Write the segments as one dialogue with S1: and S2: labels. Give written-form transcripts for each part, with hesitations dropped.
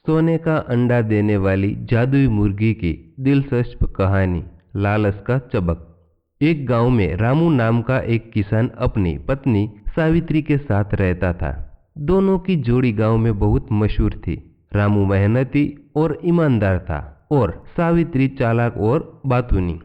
S1: सोने का अंडा देने वाली जादुई मुर्गी की दिलचस्प कहानी। लालच का चबक। एक गांव में रामू नाम का एक किसान अपनी पत्नी सावित्री के साथ रहता था। दोनों की जोड़ी गांव में बहुत मशहूर थी। रामू मेहनती और ईमानदार था और सावित्री चालाक और बातूनी।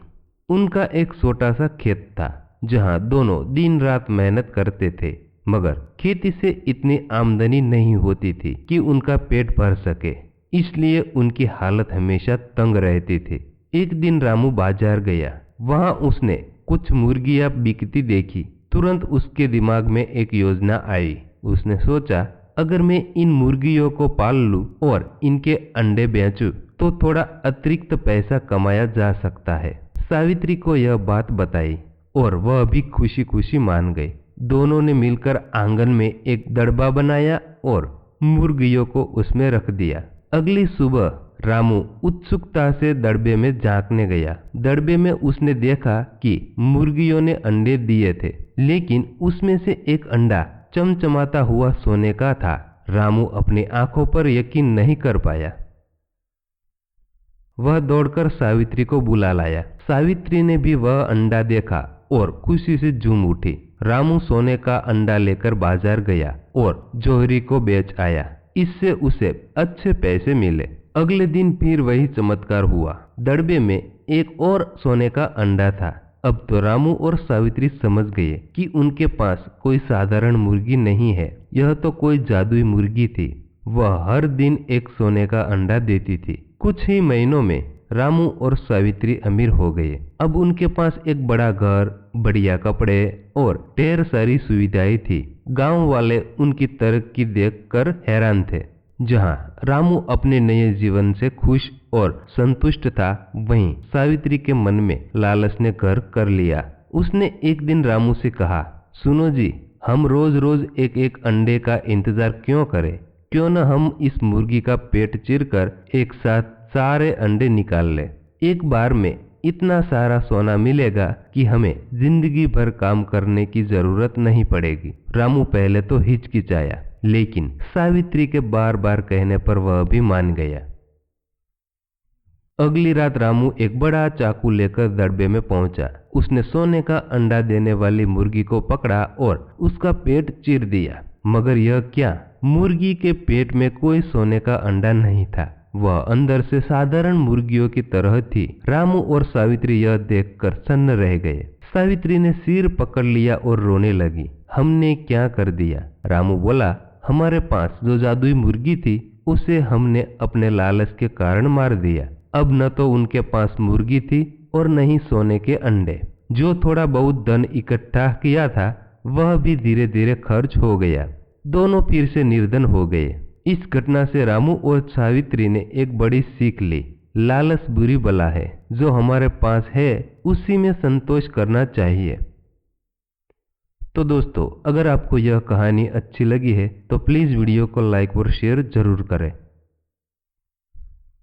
S1: उनका एक छोटा सा खेत था जहां दोनों दिन रात मेहनत करते थे, मगर खेती से इतनी आमदनी नहीं होती थी कि उनका पेट भर सके, इसलिए उनकी हालत हमेशा तंग रहती थी। एक दिन रामू बाजार गया। वहां उसने कुछ मुर्गियां बिकती देखी। तुरंत उसके दिमाग में एक योजना आई। उसने सोचा, अगर मैं इन मुर्गियों को पाल लूं और इनके अंडे बेचूं तो थोड़ा अतिरिक्त पैसा कमाया जा सकता है। सावित्री को यह बात बताई और वह भी खुशी खुशी मान गई। दोनों ने मिलकर आंगन में एक दड़बा बनाया और मुर्गियों को उसमें रख दिया। अगली सुबह रामू उत्सुकता से दड़बे में झांकने गया। दड़बे में उसने देखा कि मुर्गियों ने अंडे दिए थे, लेकिन उसमें से एक अंडा चमचमाता हुआ सोने का था। रामू अपनी आंखों पर यकीन नहीं कर पाया। वह दौड़कर सावित्री को बुला लाया। सावित्री ने भी वह अंडा देखा और खुशी से झूम उठी। रामू सोने का अंडा लेकर बाजार गया और जौहरी को बेच आया। इससे उसे अच्छे पैसे मिले। अगले दिन फिर वही चमत्कार हुआ। दड़बे में एक और सोने का अंडा था। अब तो रामू और सावित्री समझ गए कि उनके पास कोई साधारण मुर्गी नहीं है, यह तो कोई जादुई मुर्गी थी। वह हर दिन एक सोने का अंडा देती थी। कुछ ही महीनों में रामू और सावित्री अमीर हो गए। अब उनके पास एक बड़ा घर, बढ़िया कपड़े और ढेर सारी सुविधाएं थी। गांव वाले उनकी तरक्की देखकर हैरान थे। जहां रामू अपने नए जीवन से खुश और संतुष्ट था, वहीं सावित्री के मन में लालच ने घर कर लिया। उसने एक दिन रामू से कहा, सुनो जी, हम रोज रोज एक एक अंडे का इंतजार क्यों करें? क्यों न हम इस मुर्गी का पेट चीरकर एक साथ सारे अंडे निकाल ले। एक बार में इतना सारा सोना मिलेगा कि हमें जिंदगी भर काम करने की जरूरत नहीं पड़ेगी। रामू पहले तो हिचकिचाया, लेकिन सावित्री के बार बार कहने पर वह भी मान गया। अगली रात रामू एक बड़ा चाकू लेकर दड़बे में पहुंचा। उसने सोने का अंडा देने वाली मुर्गी को पकड़ा और उसका पेट चीर दिया। मगर यह क्या, मुर्गी के पेट में कोई सोने का अंडा नहीं था। वह अंदर से साधारण मुर्गियों की तरह थी। रामू और सावित्री यह देखकर सन्न रह गए। सावित्री ने सिर पकड़ लिया और रोने लगी। हमने क्या कर दिया? रामू बोला, हमारे पास जो जादुई मुर्गी थी उसे हमने अपने लालच के कारण मार दिया। अब न तो उनके पास मुर्गी थी और न ही सोने के अंडे। जो थोड़ा बहुत धन इकट्ठा किया था वह भी धीरे धीरे खर्च हो गया। दोनों फिर से निर्धन हो गए। इस घटना से रामू और सावित्री ने एक बड़ी सीख ली। लालच बुरी बला है। जो हमारे पास है उसी में संतोष करना चाहिए। तो दोस्तों, अगर आपको यह कहानी अच्छी लगी है तो प्लीज़ वीडियो को लाइक और शेयर जरूर करें।